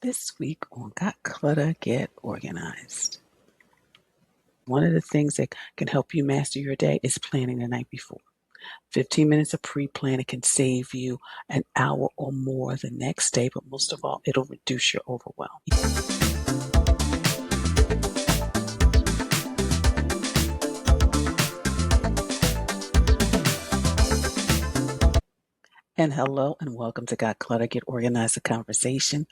This week on Got Clutter, Get Organized. One of the things that can help you master your day is planning the night before. 15 minutes of pre-planning can save you an hour or more the next day, but most of all, it'll reduce your overwhelm. And hello and welcome to Got Clutter, Get Organized, the conversation.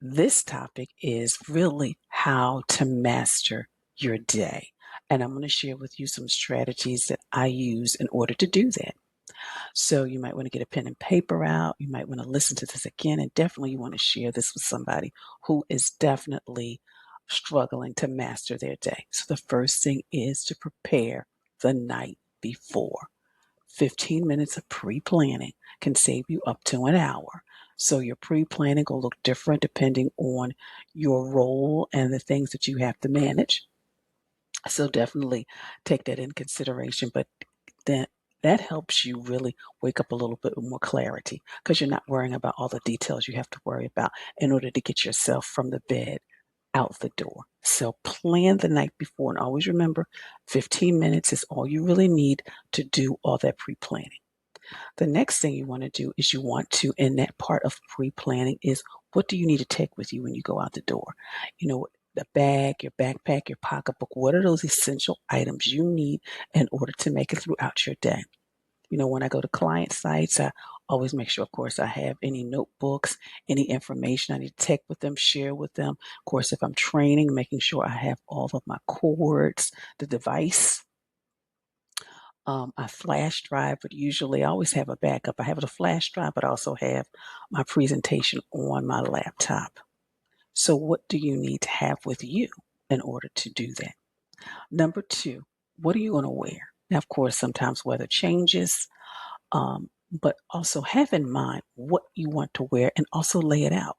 This topic is really how to master your day. And I'm going to share with you some strategies that I use in order to do that. So you might want to get a pen and paper out. You might want to listen to this again, and definitely you want to share this with somebody who is definitely struggling to master their day. So the first thing is to prepare the night before. 15 minutes of pre-planning can save you up to an hour. So your pre-planning will look different depending on your role and the things that you have to manage. So definitely take that in consideration, but then that helps you really wake up a little bit with more clarity because you're not worrying about all the details you have to worry about in order to get yourself from the bed out the door. So plan the night before and always remember 15 minutes is all you really need to do all that pre-planning. The next thing you want to do is you want to, in that part of pre-planning, is what do you need to take with you when you go out the door? The bag, your backpack, your pocketbook, what are those essential items you need in order to make it throughout your day? When I go to client sites, I always make sure, of course, I have any notebooks, any information I need to take with them, share with them. Of course, if I'm training, making sure I have all of my cords, the device, a flash drive, but usually I always have a backup. I have a flash drive, but I also have my presentation on my laptop. So what do you need to have with you in order to do that? Number two, what are you going to wear? Now, of course, sometimes weather changes, but also have in mind what you want to wear and also lay it out.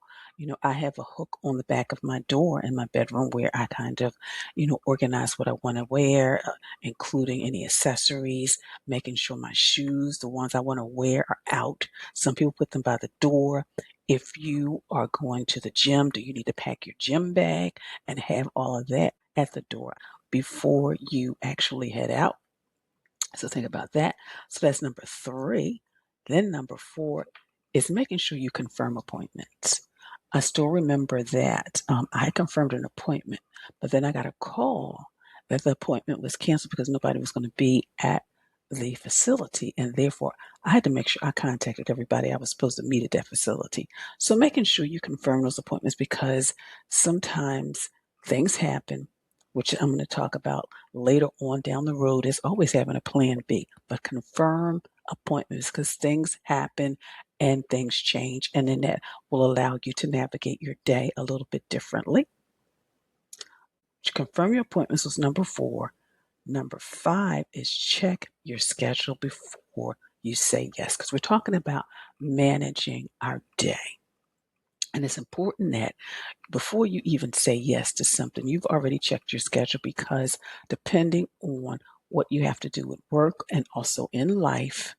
I have a hook on the back of my door in my bedroom where I kind of, organize what I want to wear, including any accessories, making sure my shoes, the ones I want to wear, are out. Some people put them by the door. If you are going to the gym, do you need to pack your gym bag and have all of that at the door before you actually head out? So think about that. So that's number three. Then number four is making sure you confirm appointments. I still remember that I confirmed an appointment, but then I got a call that the appointment was canceled because nobody was going to be at the facility. And therefore, I had to make sure I contacted everybody I was supposed to meet at that facility. So making sure you confirm those appointments because sometimes things happen, which I'm going to talk about later on down the road, is always having a plan B, but confirm appointments because things happen and things change, and then that will allow you to navigate your day a little bit differently. Confirm your appointments was number four. Number five is check your schedule before you say yes, because we're talking about managing our day. And it's important that before you even say yes to something, you've already checked your schedule because depending on what you have to do with work and also in life,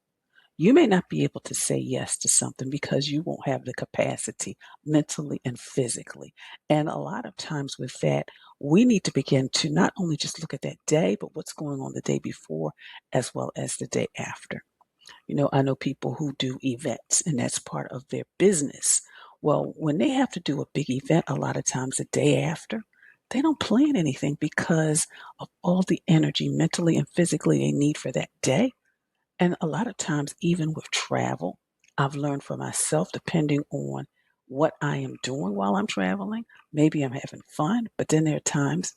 you may not be able to say yes to something because you won't have the capacity mentally and physically. And a lot of times with that, we need to begin to not only just look at that day, but what's going on the day before as well as the day after. I know people who do events and that's part of their business. Well, when they have to do a big event, a lot of times the day after, they don't plan anything because of all the energy mentally and physically they need for that day. And a lot of times, even with travel, I've learned for myself, depending on what I am doing while I'm traveling, maybe I'm having fun, but then there are times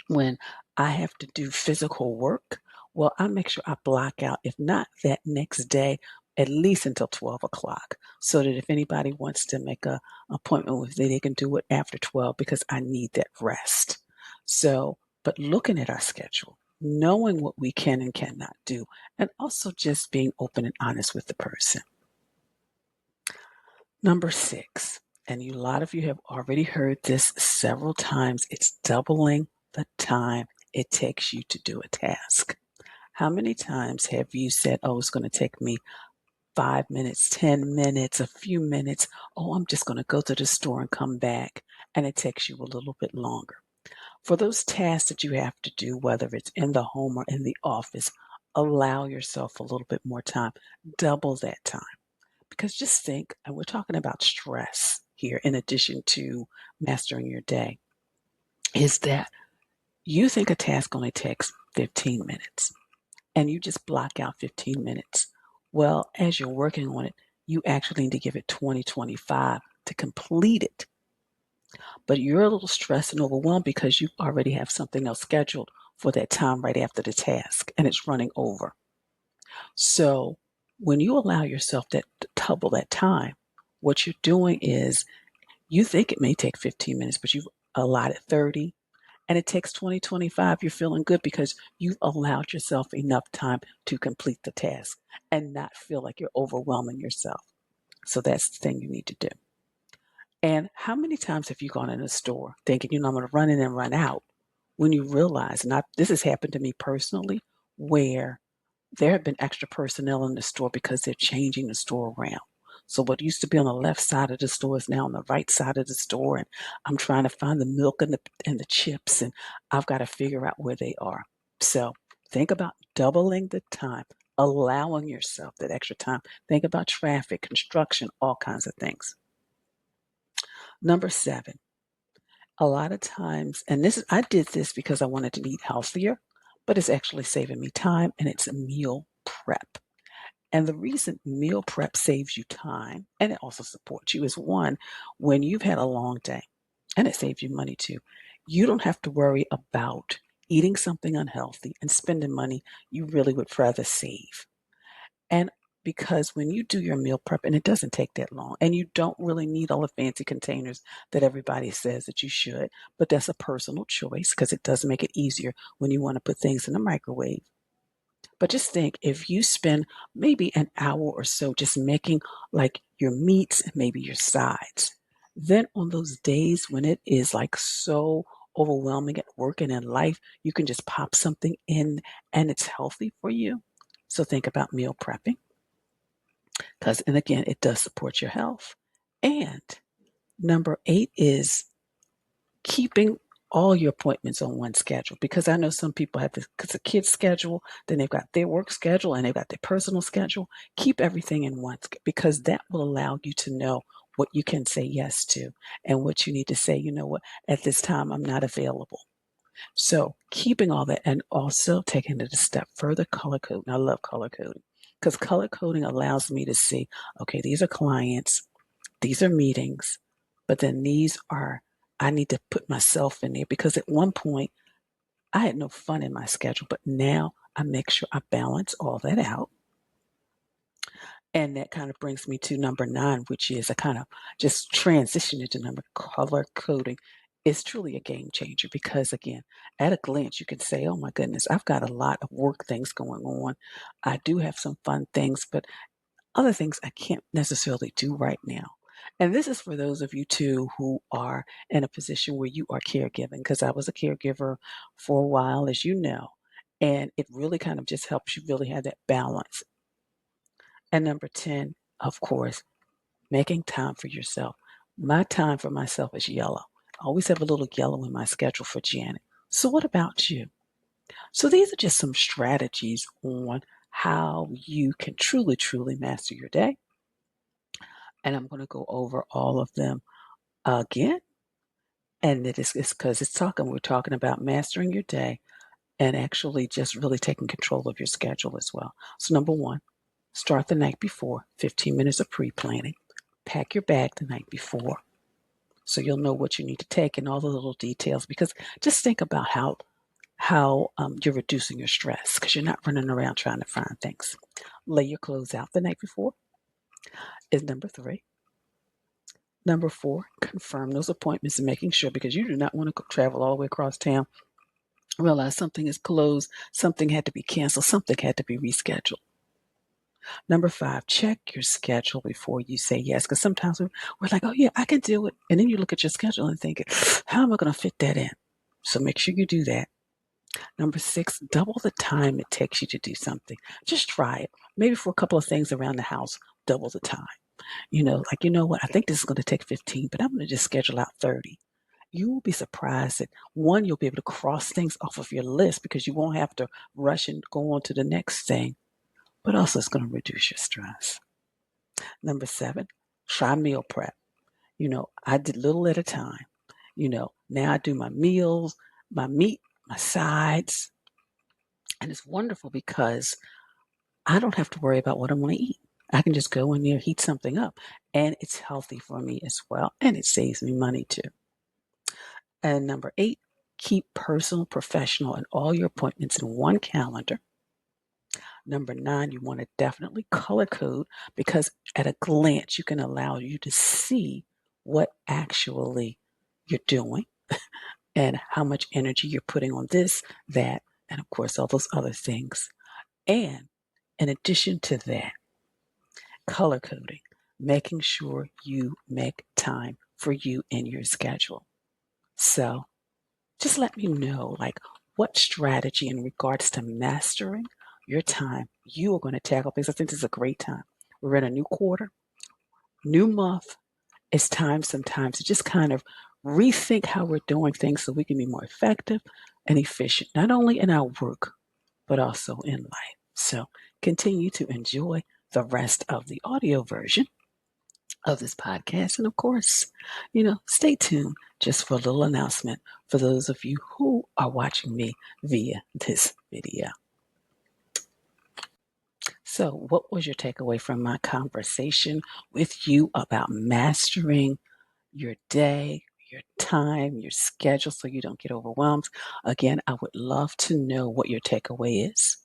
when I have to do physical work. Well, I make sure I block out, if not that next day, at least until 12 o'clock, so that if anybody wants to make an appointment with me, they can do it after 12 because I need that rest. So, but looking at our schedule, knowing what we can and cannot do, and also just being open and honest with the person. Number six, and a lot of you have already heard this several times, it's doubling the time it takes you to do a task. How many times have you said, oh, it's going to take me 5 minutes, 10 minutes, a few minutes. Oh, I'm just going to go to the store and come back. And it takes you a little bit longer. For those tasks that you have to do, whether it's in the home or in the office, allow yourself a little bit more time. Double that time. Because just think, and we're talking about stress here in addition to mastering your day, is that you think a task only takes 15 minutes and you just block out 15 minutes. Well, as you're working on it, you actually need to give it 20, 25 to complete it. But you're a little stressed and overwhelmed because you already have something else scheduled for that time right after the task and it's running over. So when you allow yourself that double that time, what you're doing is you think it may take 15 minutes, but you've allotted 30 and it takes 20, 25. You're feeling good because you've allowed yourself enough time to complete the task and not feel like you're overwhelming yourself. So that's the thing you need to do. And how many times have you gone in a store thinking, I'm going to run in and run out when you realize, and this has happened to me personally, where there have been extra personnel in the store because they're changing the store around. So what used to be on the left side of the store is now on the right side of the store, and I'm trying to find the milk and the chips, and I've got to figure out where they are. So think about doubling the time, allowing yourself that extra time. Think about traffic, construction, all kinds of things. Number 7, a lot of times, and I did this because I wanted to eat healthier, but it's actually saving me time, and it's a meal prep. And the reason meal prep saves you time and it also supports you is one, when you've had a long day, and it saves you money too, you don't have to worry about eating something unhealthy and spending money you really would rather save. And because when you do your meal prep, and it doesn't take that long, and you don't really need all the fancy containers that everybody says that you should, but that's a personal choice because it does make it easier when you want to put things in the microwave. But just think, if you spend maybe an hour or so just making like your meats and maybe your sides, then on those days when it is like so overwhelming at work and in life, you can just pop something in and it's healthy for you. So think about meal prepping because, and again, it does support your health. And number 8 is keeping all your appointments on one schedule, because I know some people have this, because the kids schedule, then they've got their work schedule and they've got their personal schedule. Keep everything in one, because that will allow you to know what you can say yes to and what you need to say, what, at this time I'm not available. So keeping all that, and also taking it a step further, color coding. I love color coding because color coding allows me to see, okay, these are clients, these are meetings, but then I need to put myself in there, because at one point I had no fun in my schedule, but now I make sure I balance all that out. And that kind of brings me to number 9, which is I kind of just transition into number color coding. It's truly a game changer because, again, at a glance, you can say, oh my goodness, I've got a lot of work things going on. I do have some fun things, but other things I can't necessarily do right now. And this is for those of you too who are in a position where you are caregiving, because I was a caregiver for a while, as you know, and it really kind of just helps you really have that balance. And number 10, of course, making time for yourself. My time for myself is yellow. I always have a little yellow in my schedule for Janet. So what about you? So these are just some strategies on how you can truly, truly master your day. And I'm going to go over all of them again. And it's because we're talking about mastering your day and actually just really taking control of your schedule as well. So number 1, start the night before, 15 minutes of pre-planning. Pack your bag the night before so you'll know what you need to take and all the little details, because just think about how you're reducing your stress, because you're not running around trying to find things. Lay your clothes out the night before is number 3. Number 4, confirm those appointments and making sure, because you do not want to travel all the way across town, realize something is closed, something had to be canceled, something had to be rescheduled. Number 5, check your schedule before you say yes, because sometimes we're like, oh yeah, I can do it. And then you look at your schedule and think, how am I going to fit that in? So make sure you do that. Number 6, double the time it takes you to do something. Just try it. Maybe for a couple of things around the house, double the time. Like, you know what? I think this is going to take 15, but I'm going to just schedule out 30. You will be surprised that one, you'll be able to cross things off of your list because you won't have to rush and go on to the next thing, but also it's going to reduce your stress. Number 7, try meal prep. I did little at a time. Now I do my meals, my meat, my sides, and it's wonderful because I don't have to worry about what I'm going to eat. I can just go in there, heat something up, and it's healthy for me as well, and it saves me money too. And number 8, keep personal, professional, and all your appointments in one calendar. Number 9, you want to definitely color code because at a glance, you can allow you to see what actually you're doing and how much energy you're putting on this, that, and of course, all those other things. And in addition to that, color coding, making sure you make time for you in your schedule. So just let me know, like, what strategy in regards to mastering your time you are going to tackle, because I think this is a great time. We're in a new quarter, new month. It's time sometimes to just kind of rethink how we're doing things so we can be more effective and efficient, not only in our work, but also in life. So continue to enjoy the rest of the audio version of this podcast. And of course, stay tuned just for a little announcement for those of you who are watching me via this video. So, what was your takeaway from my conversation with you about mastering your day, your time, your schedule so you don't get overwhelmed? Again, I would love to know what your takeaway is.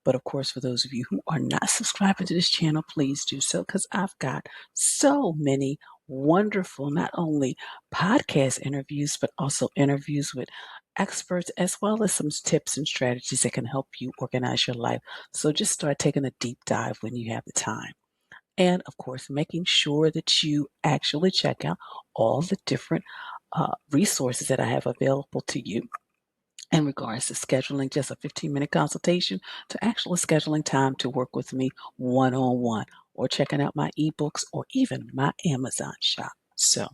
But of course, for those of you who are not subscribing to this channel, please do so because I've got so many wonderful, not only podcast interviews, but also interviews with experts, as well as some tips and strategies that can help you organize your life. So just start taking a deep dive when you have the time. And of course, making sure that you actually check out all the different resources that I have available to you in regards to scheduling just a 15-minute consultation to actually scheduling time to work with me one-on-one or checking out my eBooks or even my Amazon shop. So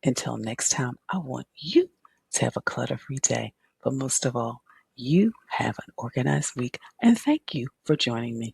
until next time, I want you to have a clutter-free day, but most of all, you have an organized week. And thank you for joining me.